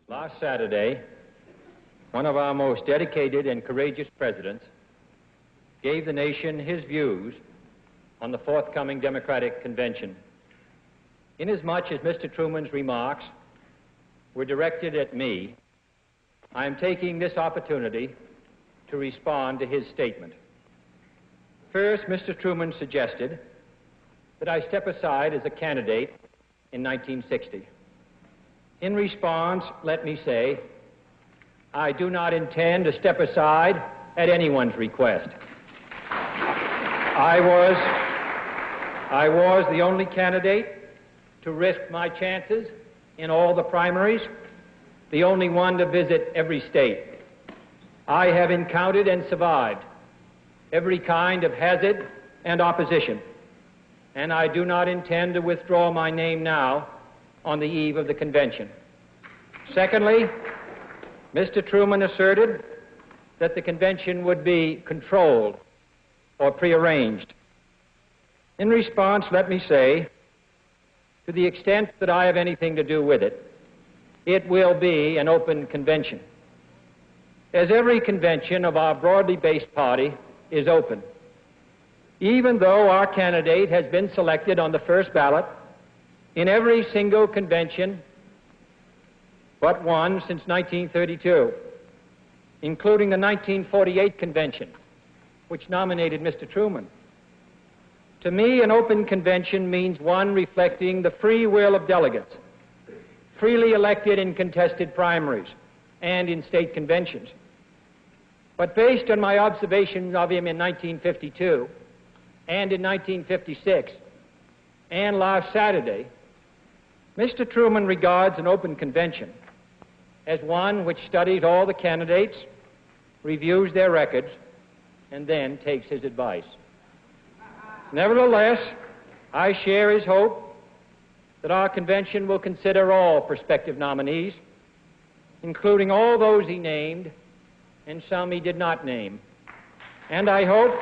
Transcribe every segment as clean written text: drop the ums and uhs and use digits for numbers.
Last Saturday, one of our most dedicated and courageous presidents gave the nation his views on the forthcoming Democratic Convention. Inasmuch as Mr. Truman's remarks were directed at me, I am taking this opportunity to respond to his statement. First, Mr. Truman suggested that I step aside as a candidate in 1960. In response, let me say, I do not intend to step aside at anyone's request. I was the only candidate to risk my chances in all the primaries, the only one to visit every state. I have encountered and survived every kind of hazard and opposition, and I do not intend to withdraw my name now on the eve of the convention. Secondly, Mr. Truman asserted that the convention would be controlled or prearranged. In response, let me say, to the extent that I have anything to do with it, it will be an open convention. As every convention of our broadly based party is open, even though our candidate has been selected on the first ballot in every single convention but one since 1932, including the 1948 convention, which nominated Mr. Truman. To me, an open convention means one reflecting the free will of delegates, freely elected in contested primaries and in state conventions. But based on my observations of him in 1952 and in 1956 and last Saturday, Mr. Truman regards an open convention as one which studies all the candidates, reviews their records, and then takes his advice. Nevertheless, I share his hope that our convention will consider all prospective nominees, including all those he named and some he did not name. And I hope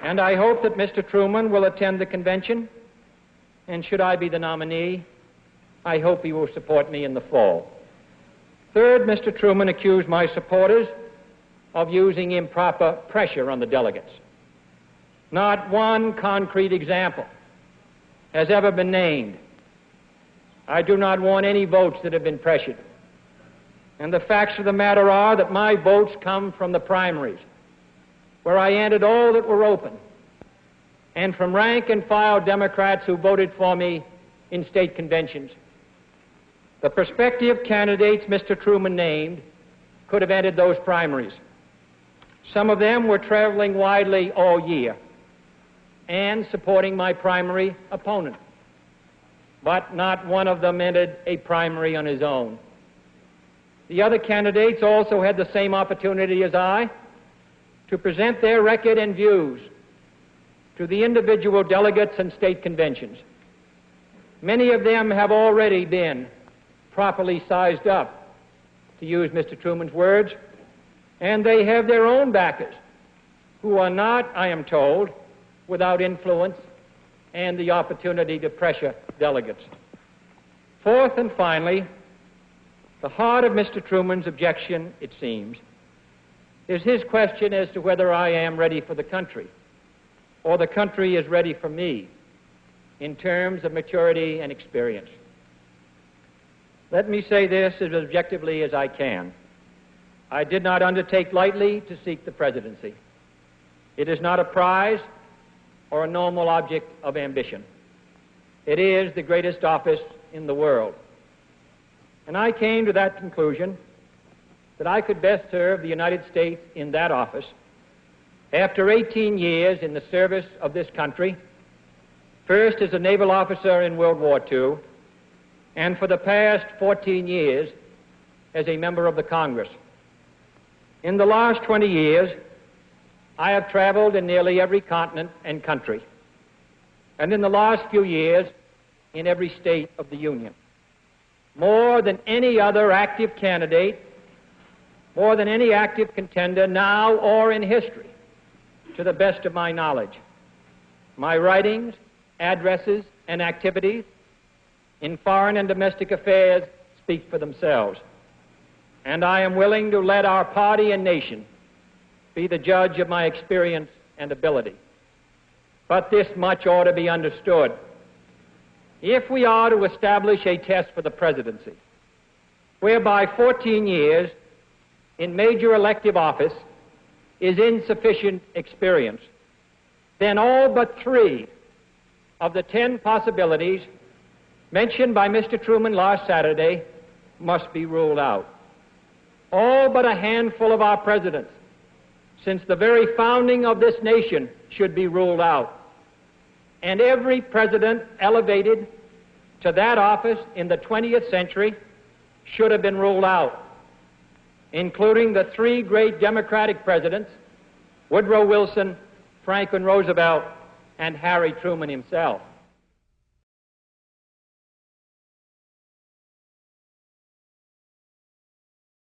that Mr. Truman will attend the convention, and should I be the nominee, I hope he will support me in the fall. Third, Mr. Truman accused my supporters of using improper pressure on the delegates. Not one concrete example has ever been named. I do not want any votes that have been pressured. And the facts of the matter are that my votes come from the primaries, where I entered all that were open, and from rank and file Democrats who voted for me in state conventions. The prospective candidates Mr. Truman named could have entered those primaries. Some of them were traveling widely all year and supporting my primary opponent, but not one of them entered a primary on his own. The other candidates also had the same opportunity as I to present their record and views to the individual delegates and state conventions. Many of them have already been properly sized up, to use Mr. Truman's words, and they have their own backers who are not, I am told, without influence and the opportunity to pressure delegates. Fourth and finally, the heart of Mr. Truman's objection, it seems, is his question as to whether I am ready for the country or the country is ready for me in terms of maturity and experience. Let me say this as objectively as I can. I did not undertake lightly to seek the presidency. It is not a prize or a normal object of ambition. It is the greatest office in the world. And I came to that conclusion that I could best serve the United States in that office after 18 years in the service of this country, first as a naval officer in World War II, and for the past 14 years as a member of the Congress. In the last 20 years, I have traveled in nearly every continent and country, and in the last few years, in every state of the Union. More than any other active candidate, more than any active contender now or in history, to the best of my knowledge. My writings, addresses, and activities in foreign and domestic affairs speak for themselves. And I am willing to let our party and nation be the judge of my experience and ability. But this much ought to be understood. If we are to establish a test for the presidency, whereby 14 years in major elective office is insufficient experience, then all but 3 of the 10 possibilities mentioned by Mr. Truman last Saturday must be ruled out. All but a handful of our presidents, since the very founding of this nation, should be ruled out. And every president elevated to that office in the 20th century should have been ruled out, including the 3 great Democratic presidents, Woodrow Wilson, Franklin Roosevelt, and Harry Truman himself.